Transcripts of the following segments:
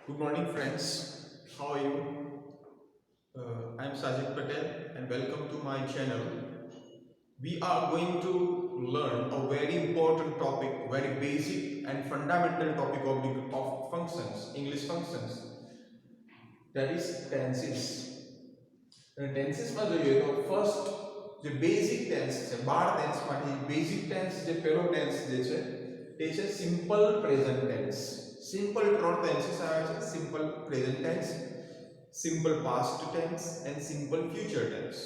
Good morning, friends. How are you? I'm Sajid Patel, and welcome to my channel. We are going to learn a very important topic, very basic and fundamental topic of functions, English functions. That is tenses. અને ટેન્સીસમાં જોઈએ તો first જે basic tense છે 12 ટેન્સમાંથી basic tense જે પહેલો tense જે છે તે છે સિમ્પલ પ્રેઝન્ટ ટેન્સ. સિમ્પલ ત્રણ ટેન્સીસ આવે છે: simple present tense, simple past tense and simple future tense.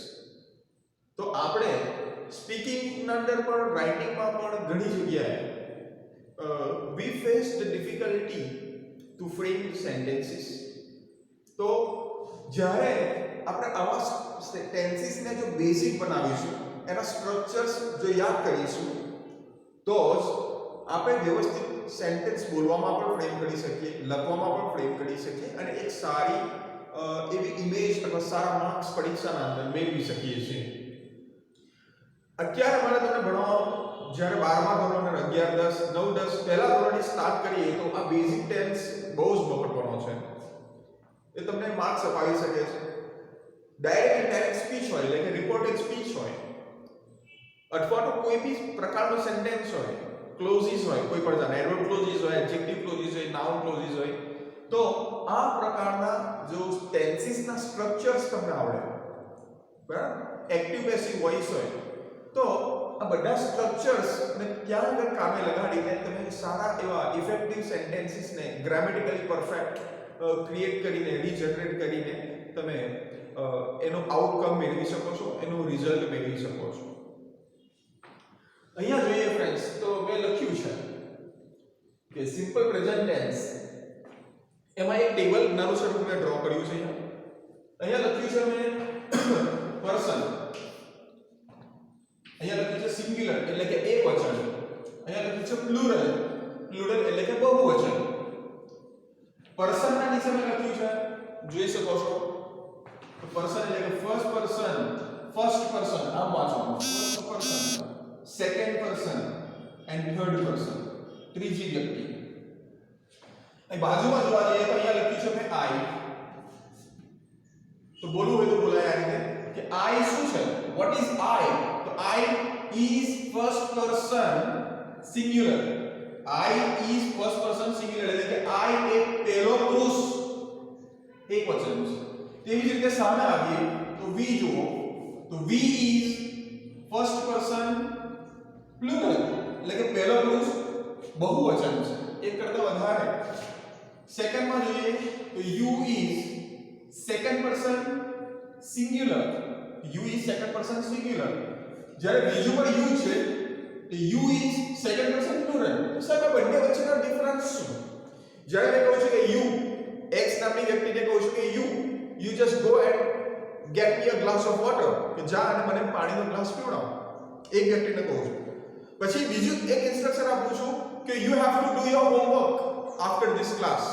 તો આપણે સ્પીકિંગના અંદર પણ રાઇટિંગમાં પણ ઘણી જગ્યાએ we face the difficulty to frame sentences. તો જ્યારે આપણે આવા ટેન્સીસને જો બેઝિક બનાવીશું, એના સ્ટ્રક્ચર્સ જો યાદ કરીશું, તો જ આપણે વ્યવસ્થિત સેન્ટેન્સ બોલવામાં પણ ફ્રેમ કરી શકીએ, લખવામાં પણ ફ્રેમ કરી શકીએ અને એક સારી એવી ઇમેજ અથવા સારા માર્ક્સ પરીક્ષાના અંદર મેળવી શકીએ છીએ. અત્યારે મારે તમને ભણાવવાનું, જ્યારે 12મા ધોરણ અને 11, 10, 9, 10 પહેલા ધોરણથી સ્ટાર્ટ કરીએ તો આ બેઝિક ટેન્સ બહુ જ મહત્વનો છે. એ તમને માર્ક્સ અપાવી શકે છે. ડાયરેક્ટ ઇનડાયરેક્ટ સ્પીચ હોય એટલે કે રિપોર્ટેડ સ્પીચ હોય, અથવા તો કોઈ બી પ્રકારનો સેન્ટેન્સ હોય, ક્લોઝિસ હોય, કોઈ પણ જાતના એડવર્બ ક્લોઝિસ હોય, એડજેક્ટિવ ક્લોઝિસ હોય, નાઉન ક્લોઝિસ હોય, તો આ પ્રકારના જો ટેન્સીસના સ્ટ્રક્ચર્સ તમને આવડે, બરાબર, એક્ટિવ પેસિવ વોઇસ હોય, તો આ બધા સ્ટ્રક્ચર્સ ને ક્યાં આગળ કામે લગાડીને તમે સારા એવા ઇફેક્ટિવ સેન્ટેન્સીસને ગ્રામેટિકલી પરફેક્ટ ક્રિએટ કરીને, રીજનરેટ કરીને તમે એનો આઉટકમ મેળવી શકો છો, એનું રિઝલ્ટ મેળવી શકો છો. અહીંયા જોઈએ ફ્રેન્ડ્સ, તો મેં લખ્યું છે કે સિમ્પલ પ્રેઝન્ટ ટેન્સ, એમાં એક ટેબલ નાનું સ્વરૂપ મેં ડ્રો કર્યું છે. અહીંયા લખ્યું છે મેં પર્સન, અહીંયા લખ્યું છે સિંગ્યુલર એટલે કે એકવચન, અહીંયા લખ્યું છે પ્લુરલ, પ્લુરલ એટલે કે બહુવચન. પર્સનના નીચે મેં લખ્યું છે, જોઈ શકો છો, પર્સન એટલે કે ફર્સ્ટ પર્સન, આમ વાંચવાનું, first person, second person and third person, ત્રીજી વ્યક્તિ. અહીં બાજુમાં જોવા જઈએ તો અહીંયા લખ્યું છે મેં આઈ. તો બોલવું હોય તો બોલાય આ રીતે કે આઈ શું છે, વોટ ઇઝ આઈ? તો I is first person singular. I is first person singular એટલે કે આઈ એક પહેલો પુરુષ એકવચન છે. તેવી જ રીતે સામે આવીએ તો વી જુઓ, તો we is first person plural એટલે કે પહેલો પુરુષ બહુવચન છે, એક કરતા વધારે. સેકન્ડમાં જોઈએ તો you is second person singular, you is second person singular. જ્યારે બીજું પણ યુ છે તો you is second person plural. સાહેબ આ બંને વચ્ચેનો ડિફરન્સ શું? જ્યારે મેં કહું છું કે યુ, એક્સ નામની વ્યક્તિને કહું છું કે you just go and get me a glass of water, કે જા અને મને પાણીનો ગ્લાસ પીવડાવ, એક વ્યક્તિને કહું છું. પછી બીજું એક ઇન્સ્ટ્રક્શન આપું છું કે you have to do your homework after this class,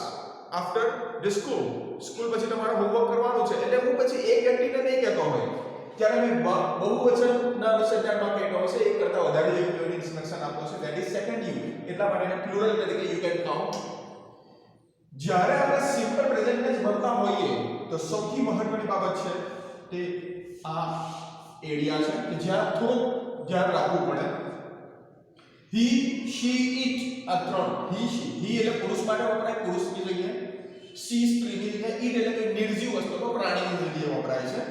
after the school પછી તમારે હોમવર્ક કરવાનું છે. એટલે હું પછી એક વ્યક્તિને નહીં કહેતો હોય, ત્યારે મેં બહુવચનના અનુસંધાનમાં કહેતો હશે એક કરતા વધારે વ્યક્તિઓને ઇન્સ્ટ્રક્શન આપો છે, that is second you. એટલા માટે એને પ્લુરલ તરીકે you can count. જ્યારે આપણે સિમ્પલ પ્રેઝન્ટ ટેન્સ ભણતા હોઈએ તો સૌથી મહત્વની બાબત છે તે આ એરિયા છે કે જ્યાં થોડું ધ્યાન રાખવું પડે. હી, શી, ઇટ, આ ત્રણ, હી, શી, હી એટલે પુરુષ માટે વપરાય, પુરુષની જગ્યાએ, શી સ્ત્રીની જગ્યાએ, ઇટ એટલે કે નિર્જીવ વસ્તુ તો પ્રાણીની જગ્યાએ વપરાય છે.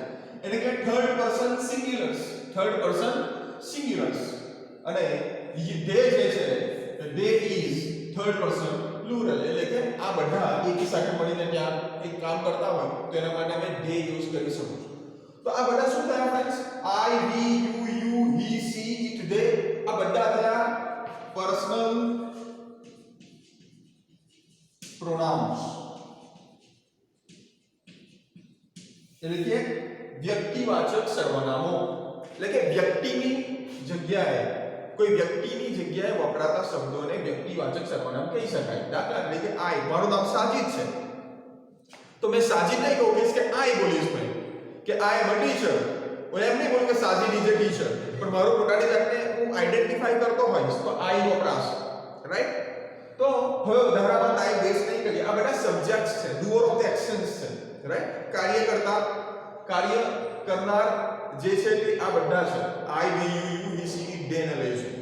એટલે કે થર્ડ પર્સન સિંગ્યુલર્સ. અને ધે જે છે they is third person plural એટલે કે આ બધા એકી સાથે મળીને ત્યાં એક કામ કરતા હોય તો એના માટે અમે ધે યુઝ કરી શકું છું. તો આ બધા શું થયા friends? I, we, you, he, she, it, they. આ બધા થયા પર્સનલ પ્રોનાઉન્સ એટલે કે વ્યક્તિવાચક સર્વનામો. એટલે કે વ્યક્તિની જગ્યાએ, કોઈ વ્યક્તિની જગ્યાએ વપરાતા શબ્દોને વ્યક્તિવાચક સર્વનામ કહી શકાય. દાખલા તરીકે આઈ, મારું નામ સાજિદ છે, તો મેં સાજિદ નહીં કહું કે આઈ બોલીશ ભાઈ કે આઈ એમ અ ટીચર. હું એમ નહીં બોલું કે સાજિદ ઇઝ અ ટીચર, પણ મારું પોતાની જાતને હું આઈડેન્ટિફાઈ કરતો હોઈશ તો આઈ વપરાશ, રાઈટ? તો હવે ઉદાહરણમાં ટાઈપ બેઝ નહીં કરીએ, આ બધા સબ્જેક્ટ્સ છે, ડુઅર ઓફ ધ એક્શન્સ છે, રાઈટ? કાર્ય કરનાર જે છે તે આ બધા છે, I we you you we she it they ને લઈશું.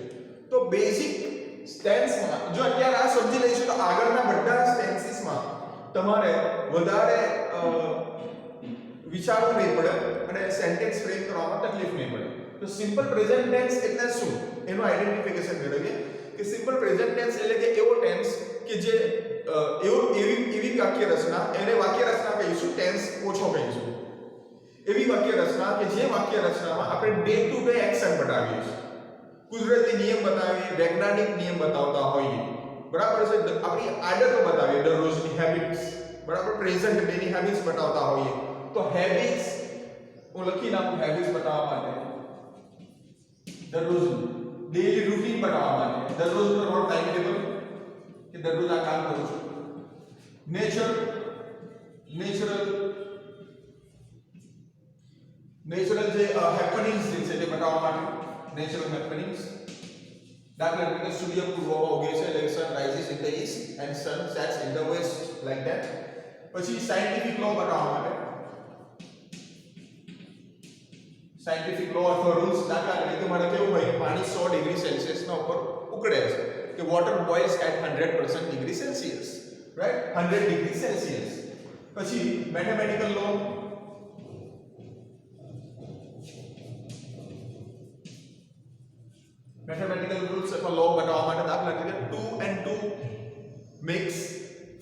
તો બેઝિક સ્ટેન્સમાં જો અત્યારે આ સમજી લઈશું તો આગળના બધા સ્ટેન્સીસમાં તમારે વધારે વિચારવું નહીં પડે અને સેન્ટેન્સ ફ્રેમ કરવામાં તકલીફ નહીં પડે. તો સિમ્પલ પ્રેઝન્ટ ટેન્સ એટલે શું એનું આઈડેન્ટિફિકેશન મેળવીએ કે સિમ્પલ પ્રેઝન્ટ ટેન્સ એટલે કે એવો ટેન્સ કે જે એવી વાક્ય રચના, એને વાક્ય રચના કહીશું, ટેન્સ ઓછો કહીશું. એવી વાક્ય રચના કે જે વાક્ય રચનામાં આપણે ડે ટુ ડે એક્શન બતાવીએ છીએ, કુદરતી નિયમ બતાવીએ, વૈજ્ઞાનિક નિયમ બતાવતા હોઈએ, બરાબર છે, આપણી આદતો બતાવીએ, દરરોજની હેબિટ્સ, બરાબર, પ્રેઝન્ટ ડેની હેબિટ્સ બતાવતા હોઈએ. તો હેબિટ્સ હું લખી નાખું, હેબિટ્સ બતાવવા માટે, દરરોજ ડેલી રૂટીન બનાવવા માટે, દરરોજ નો ટાઈમ ટેબલ કે દરરોજ આ કામ કરું છું. નેચરલ જે હેપનિંગ્સ છે તે બતાવવા માટે, નેચરલ હેપનિંગ્સ. દાખલા તરીકે સૂર્ય પૂર્વમાં ઉગે છે એટલે sun rises in the east and sun sets in the west, like that. પછી સાયન્ટિફિક લો બતાવવા માટે, સાયન્ટિફિક લો અથવા રૂલ્સ. દાખલા તરીકે મારે કેવું હોય, પાણી 100 ડિગ્રી સેલ્સિયસ ના ઉપર ઉકળે છે, કે water boils at 100% degree Celsius, right? 100 degree Celsius. પછી મેથેમેટિકલ લો, મેથેમેટિકલ રૂલ્સ અથવા લો બતાવવા માટે, દાખલા તરીકે 2 and 2 makes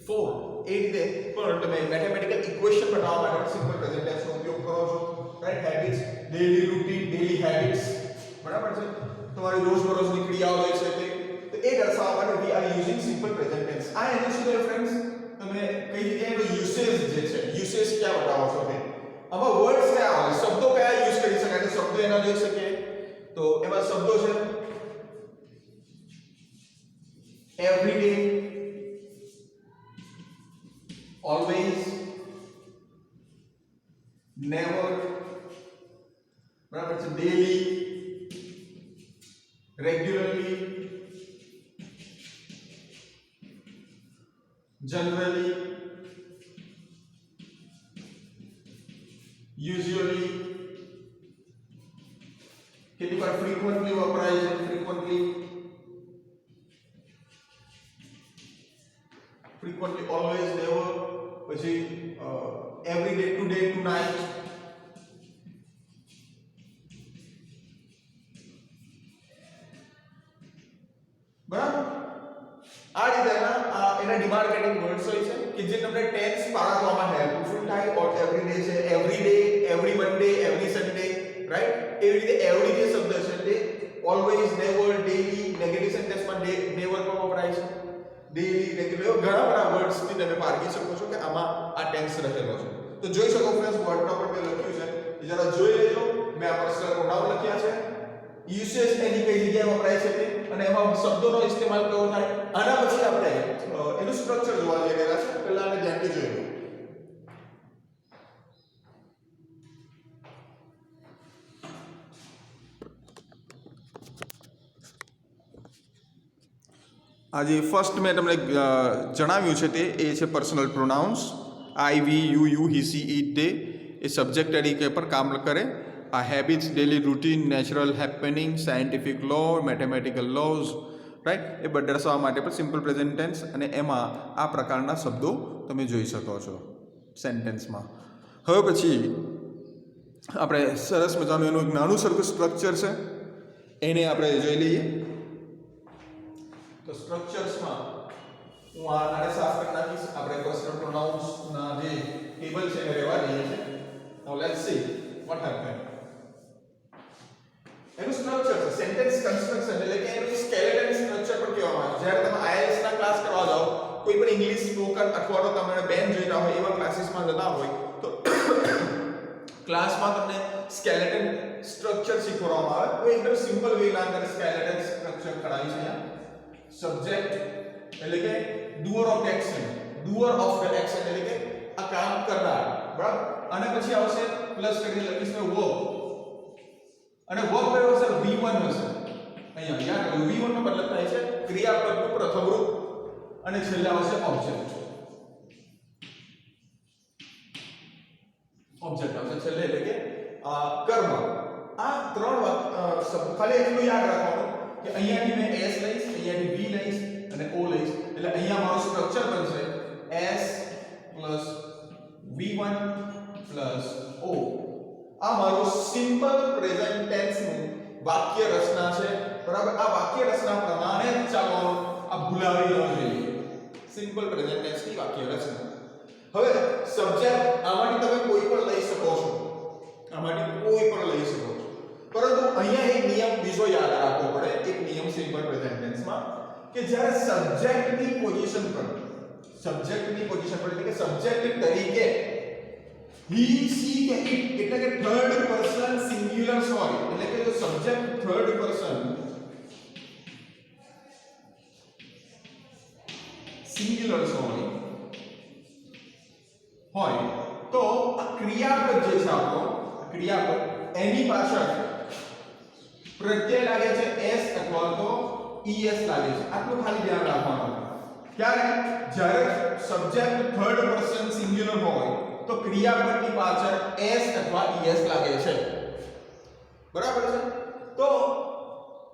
4, એ રીતે પણ તમે મેથેમેટિકલ ઇક્વેશન બતાવવા માટે સિમ્પલ પ્રેઝન્ટ ટેન્સનો ઉપયોગ કરો છો, right? Habits, daily routine, daily habits, બરાબર છે, તમારી રોજબરોજની ક્રિયાઓ જે છે તે, તો એ દર્શાવવા માટે we are using simple present tense. આ એનું શું છે ફ્રેન્ડ્સ, તમે કઈ જગ્યાએ યુસેજ જે છે, યુસેજ ક્યાં બતાવો છો તે, આમાં વર્ડ્સ કયા આવે, શબ્દો કયા યુઝ કરી શકાય, તો શબ્દો એના જોઈ શકીએ. તો એમાં શબ્દો છે every day, always, never, બરાબર છે, daily, regularly, generally, usually, કેટલી વાર frequently વપરાય છે, frequently, always, never, પછી every day, today, tonight. બરાબર? આ રીતે એના ડિમાર્કેટિંગ વર્ડ્સ હોય છે કે જે તમને ટેન્સ પારખવામાં હેલ્પફુલ થાય. ઓર એવરી ડે છે, every day, every Monday, every Sunday, right? એવી રીતે એવરી જે શબ્દ છે તે ઓલવેઝ, નેવર, ડેલી, નેગેટિવ સેન્ટેન્સમાં નેવર પણ વપરાય છે, ડેલી, રેગ્યુલર, ઘણા બધા વર્ડ્સ થી તમે પારખી શકો છો કે આમાં આ ટેન્સ રહેલો છે. તો જોઈ શકો ફ્રેન્ડ્સ, વર્ડ પર મેં લખ્યું છે, જરા જોઈ લેજો. મેં આ પર્સનલ પ્રોનાઉન લખ્યા છે, યુસેજ એની કઈ જગ્યાએ વપરાય છે તે, અને એમાં શબ્દોનો ઇસ્તેમાલ કેવો થાય. આના પછી આપણે એનું સ્ટ્રક્ચર જોવા જઈ રહ્યા છે. પહેલા આને ધ્યાનથી જોઈ લો. આજે ફર્સ્ટ મેં તમને જણાવ્યું છે તે એ છે personal pronouns. I, we, you, you, he, she, it, they એ સબ્જેક્ટ તરીકે પણ કામ કરે. આ habits, daily routine, natural happening, scientific law, mathematical laws, right, એ બધા દર્શાવવા માટે પણ સિમ્પલ પ્રેઝન્ટ ટેન્સ, અને એમાં આ પ્રકારના શબ્દો તમે જોઈ શકો છો સેન્ટેન્સમાં. હવે પછી આપણે સરસ મજાનું એનું એક નાનું સરખું સ્ટ્રક્ચર છે, એને આપણે જોઈ લઈએ. તો સ્ટ્રક્ચર્સમાં હું આને સાફ કરી નાખીશ. આપણે પર્સનલ પ્રોનાઉન્સ ના જે ટેબલ છે એ રહેવા દઈએ છે. નાઉ લેટ્સ સી what happened. એનું સ્ટ્રક્ચર છે સેન્ટેન્સ કન્સ્ટ્રક્શન, એટલે કે એનું સ્કેલેટન સ્ટ્રક્ચર પણ કહેવામાં આવે. જ્યારે તમે IELTS ના ક્લાસ કરવા જાઓ, કોઈ પણ ઇંગ્લિશ સ્પોકન અથવા તો તમે બેન જોઈતા હોય એવા ક્લાસીસમાં જતા હોય તો ક્લાસમાં તમને સ્કેલેટન સ્ટ્રક્ચર શીખવવામાં આવે. તો એકદમ સિમ્પલ વેમાં અંદર સ્કેલેટન સ્ટ્રક્ચર કરાવી છે. સબ્જેક્ટ એટલે કે doer of action, doer of the action એટલે કે આ કામ કરનાર, બરાબર. અને પછી આવશે પ્લસ કરીને લખીશું વર્બ, અને વર્બ કયો હશે? V1 હશે. અહીંયા યાદ રાખો V1 નો મતલબ થાય છે ક્રિયાપદનું પ્રથમ રૂપ, અને છેલ્લે આવશે ઓબ્જેક્ટ. ઓબ્જેક્ટ આવશે છેલ્લે, એટલે કે કર્મ. આ ત્રણ ખાલી એટલું યાદ રાખવાનું કે અહીંયાથી મેં s લઈશ, અહીંયાથી v લઈશ અને o લઈશ, એટલે અહીંયા મારું સ્ટ્રક્ચર બનશે s v1 o. આ મારું સિમ્પલ પ્રેઝન્ટ ટેન્સ નું વાક્ય રચના છે, બરાબર. આ વાક્ય રચના પ્રમાણે જ ચાલવાનું, આ ભૂલાવી ન જોઈએ. સિમ્પલ પ્રેઝન્ટ ટેન્સ ની વાક્ય રચના. હવે સબ્જેક્ટ આમાંથી તમે કોઈ પણ લઈ શકો છો, આમાંથી કોઈ પણ લઈ શકો છો, પરંતુ અહીંયા એક નિયમ બીજો યાદ રાખવો પડે. એક નિયમ સિમ્પલ પ્રેઝન્ટ ટેન્સ માં કે જ્યારે સબ્જેક્ટની પોઝિશન પર એટલે કે સબ્જેક્ટ તરીકે he she કે it એટલે કે થર્ડ પર્સન સિંગ્યુલર હોય, એટલે કે જો સબ્જેક્ટ થર્ડ પર્સન સિંગ્યુલર હોય તો આ ક્રિયાપદ જે છે આપણો ક્રિયાપદ, એની પાછળ પ્રત્યય લાગે છે s અથવા તો es લાગે છે. આટલું ખાલી ધ્યાન રાખવાનું. ક્યારે? જ્યારે સબ્જેક્ટ થર્ડ પર્સન સિંગ્યુલર હોય તો ક્રિયાપદની પાછળ s અથવા es લાગે છે, બરાબર છે. તો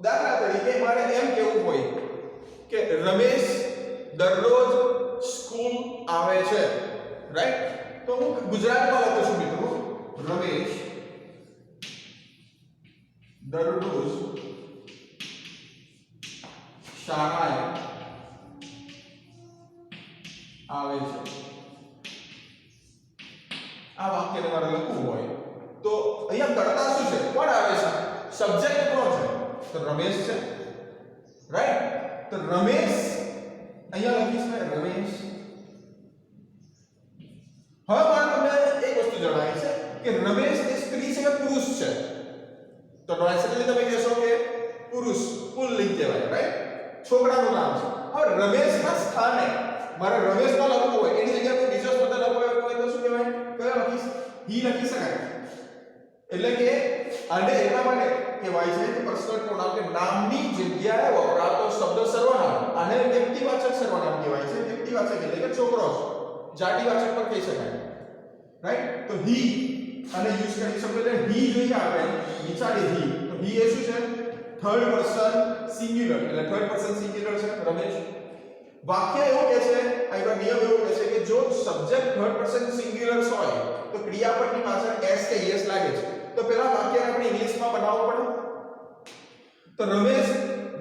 દાખલા તરીકે મારે એમ કહેવું હોય કે રમેશ દરરોજ સ્કૂલ આવે છે, રાઈટ? તો હું ગુજરાતમાં લખું છું મિત્રો, રમેશ દરરોજ શાળાએ આવે છે. આ વાક્યને મારે લખવું હોય તો અહીંયા કરતા શું છે? કોણ આવે છે? સબ્જેક્ટ કોણ છે? તો રમેશ છે, રાઈટ? તો રમેશ અહીંયા લખીશ ને રમેશ. હવે મારે તમને એક વસ્તુ જણાવી છે કે રમેશ એ સ્ત્રી છે કે પુરુષ છે? તો નેચરલી તમે કહેશો કે પુરુષ, પુલ્લિંગ કહેવાય, રાઈટ? છોકરાનું નામ છે. હવે રમેશના સ્થાને મારે રમેશ ન લખવું હોય, એની જગ્યાએ કોઈ બીજો શબ્દ લખવો હોય તો શું કહેવાય? કયો લખીશ? હી લખી શકાય. એટલે કે આને એટલા માટે કહેવાય છે કે પર્સનલ પ્રોનાઉન કે નામની જગ્યાએ વપરાતો શબ્દ સર્વનામ. આને વ્યક્તિવાચક સર્વનામ કહેવાય છે. વ્યક્તિવાચક એટલે કે છોકરો છે, જાતિવાચક પણ કહી શકાય, રાઈટ? તો હી અને યુઝ કરી શકો એટલે હી જોઈએ આપણે વિચારી હી, તો હી એ શું છે? થર્ડ પર્સન સિંગ્યુલર, એટલે થર્ડ પર્સન સિંગ્યુલર છે રમેશ. વાક્ય એવું કહે છે, આનો નિયમ એવું કહે છે કે જો સબ્જેક્ટ થર્ડ પર્સન સિંગ્યુલર હોય તો ક્રિયાપદની પાછળ s કે es લાગે છે. તો પહેલા વાક્યને આપણે ઇંગ્લિશમાં બનાવવું પડે. તો રમેશ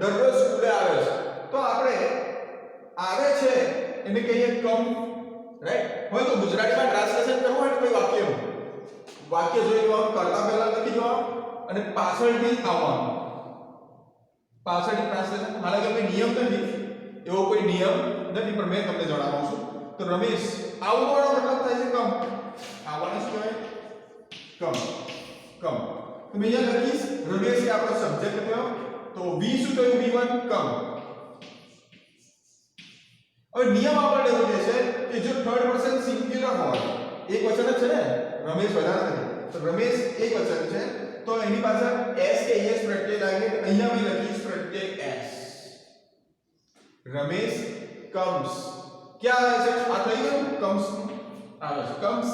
દરરોજ સ્કૂલે આવે છે, તો આપણે આવે છે એને કહીએ કમ, રાઈટ? હવે તો ગુજરાતીમાં ટ્રાન્સલેશન કરવું હોય તો કોઈ વાક્ય જોઈ લેવાનું, કરતા પહેલા લખી દેવાનું અને પાછળથી આવવાનું. પાછળથી ટ્રાન્સલેશન. હાલાકી કોઈ નિયમ નથી, એવો કોઈ નિયમ નથી, પણ મેં તમને જણાવું છું. તો રમેશ આવવાનો મતલબ થાય છે કમ. આવવાનો શું કહેવાય? કમ. તો મેં અહીંયા લખીશ રમેશ એ આપણો સબ્જેક્ટ થયો, તો v શું થયું? v1 કમ. હવે નિયમ આપણને એવું કહે છે કે જો થર્ડ પર્સન સિંગ્યુલર હોય, એક વચન જ છે ને, રમેશ વધારે નથી, તો રમેશ એક વચન છે, તો એની પાછળ s કે es પ્રત્યય લાગે. અહીંયા મેં લખીશ પ્રત્યય s. રમેશ કમ્સ. ક્યાં આવે છે? આ થઈ ગયું કમ્સ આવે છે. કમ્સ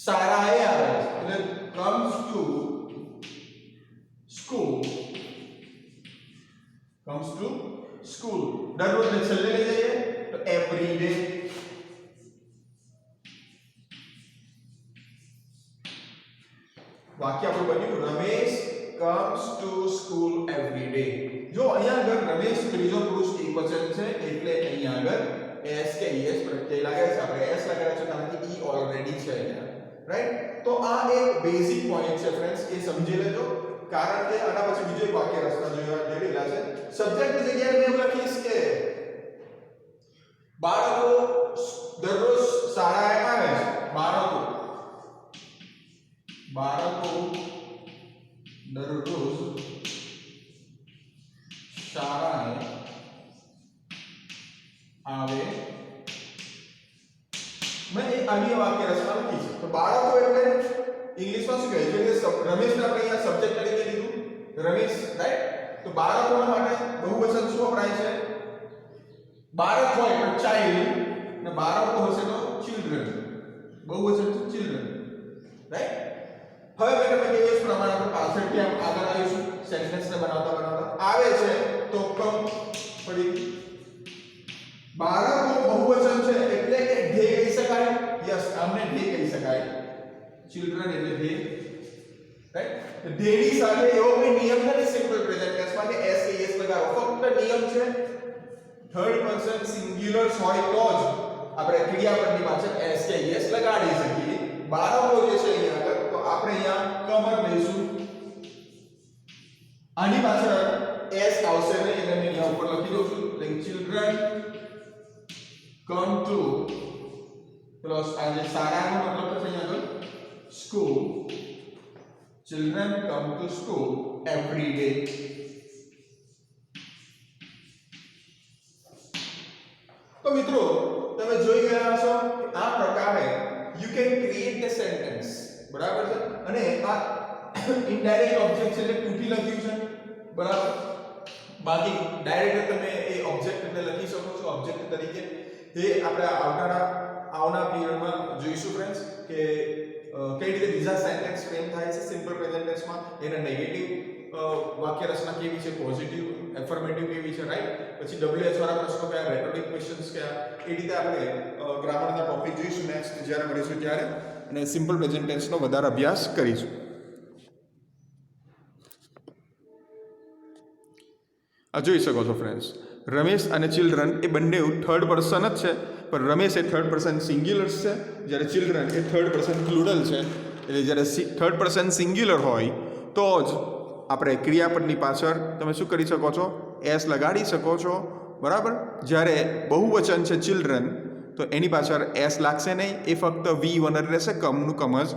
શાળાએ આવે છે, એટલે comes to school. Comes to school. દરરોજ ને છેલ્લે લઈ જઈએ તો એવરી ડે. વાક્ય આપણું બન્યું Ramesh comes to school every day. જો અહીંયા આગળ રમેશ ત્રીજો પુરુષ એકવચન છે એટલે અહીંયા આગળ s કે es પ્રત્યય લાગે છે. આપણે s લગાડ્યા છે કારણ કે e ઓલરેડી છે અહીંયા, રાઈટ? તો આ એક બેઝિક પોઈન્ટ છે ફ્રેન્ડ્સ, એ સમજી લેજો. કારણ કે આના પછી બીજો એક વાક્ય રચના જોયેલા છે. સબ્જેક્ટની જગ્યાએ મેં એવું લખીશ કે બાળકો દરરોજ શાળાએ આવે છે. બાળકો દરરોજ શાળાએ આવે. મેં એક આની વાક્ય રચના લખી છે. તો બાળકો એટલે ઇંગ્લિશમાં શું કહે છે? રમેશને આપણે અહીંયા સબ્જેક્ટ તરીકે લીધું, રમેશ, રાઈટ? તો બાળકોના માટે બહુવચન શું વપરાય છે? બાળક હોય તો ચાઇલ્ડ ને બાળકો હશે તો ચિલ્ડ્રન, બહુવચન છે ચિલ્ડ્રન, રાઈટ? હવે મેં તમને કહ્યું એ પ્રમાણે આપણે પાછળથી આગળ આવીશું સેન્ટેન્સને બનાવતા આવે છે તો કમ પડી બાળકો બહુવચન છે એટલે કે ધે કહી શકાય. યસ, આમને ધે કહી શકાય. ચિલ્ડ્રન એટલે ધે, રાઈટ? ધેની સાથે એવો કોઈ નિયમ નથી સિમ્પલ પ્રેઝન્ટ ટેન્સમાં કે એસ કે એસ લગાવો. ફક્ત નિયમ છે થર્ડ પર્સન સિંગ્યુલર હોય તો જ આપણે ક્રિયાપદની પાછળ એસ કે એસ લગાડી શકીએ. બાળકો જે છે અહીંયા આગળ તો આપણે અહીંયા કમર લઈશું, આની પાછળ એસ આવશે નહીં એટલે મેં અહીંયા ઉપર લખી દઉં છું like children come to plus આજે શાળાનો મતલબ થશે અહીંયા આગળ school. Children come to school every day. તો મિત્રો તમે જોઈ ગયા છો કે આ પ્રકારે you can create the sentence, બરાબર છે? અને આ ઇનડાયરેક્ટ ઓબ્જેક્ટ છે એટલે ટૂંકી લખ્યું છે, બરાબર? બાકી ડાયરેક્ટ તમે એ ઓબ્જેક્ટ ને લખી શકો છો ઓબ્જેક્ટ તરીકે. એ આપણે આવનાર પીરિયડમાં જોઈશું ફ્રેન્ડ્સ કે કઈ રીતે બીજા સેન્ટેન્સ ફ્રેમ થાય છે સિમ્પલ પ્રેઝન્ટ ટેન્સમાં, એના નેગેટિવ વાક્ય રચના કેવી છે, પોઝિટિવ એફર્મેટિવ કેવી છે, રાઈટ? પછી WH વાળા પ્રશ્નો કયા, રેટોરિક ક્વેશ્ચન્સ કયા, એ રીતે આપણે ગ્રામરના ટોપિક જોઈશું નેક્સ્ટ જ્યારે મળીશું ત્યારે, અને સિમ્પલ પ્રેઝન્ટ ટેન્સનો વધારે અભ્યાસ કરીશું. આ જોઈ શકો છો ફ્રેન્ડ્સ, રમેશ અને ચિલ્ડ્રન એ બંને થર્ડ પર્સન જ છે, પણ રમેશ એ થર્ડ પર્સન સિંગ્યુલર છે, જ્યારે ચિલ્ડ્રન એ થર્ડ પર્સન પ્લુરલ છે. એટલે જ્યારે થર્ડ પર્સન સિંગ્યુલર હોય તો જ આપણે ક્રિયાપદની પાછળ તમે શું કરી શકો છો, એસ લગાડી શકો છો, બરાબર? જ્યારે બહુવચન છે ચિલ્ડ્રન તો એની પાછળ એસ લાગશે નહીં, એ ફક્ત V1 જ રહેશે, કમનું કમ જ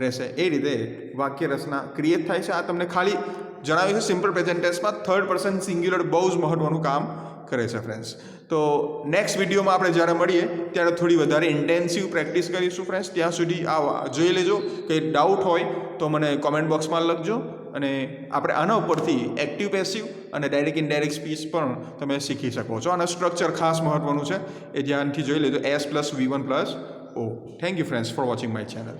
રહેશે. એ રીતે વાક્ય રચના ક્રિએટ થાય છે. આ તમને ખાલી જણાવ્યું છે સિમ્પલ પ્રેઝન્ટ ટેન્સમાં થર્ડ પર્સન સિંગ્યુલર બહુ જ મહત્વનું કામ કરે છે ફ્રેન્ડ્સ. તો નેક્સ્ટ વિડીયોમાં આપણે જ્યારે મળીએ ત્યારે થોડી વધારે ઇન્ટેન્સિવ પ્રેક્ટિસ કરીશું ફ્રેન્ડ્સ. ત્યાં સુધી આ જોઈ લેજો. કંઈ ડાઉટ હોય તો મને કોમેન્ટ બોક્સમાં લખજો, અને આપણે આના ઉપરથી એક્ટિવ પેસિવ અને ડાયરેક્ટ ઇનડાયરેક્ટ સ્પીચ પણ તમે શીખી શકો છો. આનું સ્ટ્રક્ચર ખાસ મહત્વનું છે, એ ધ્યાનથી જોઈ લેજો. S+V1+O. Thank you friends for watching my channel.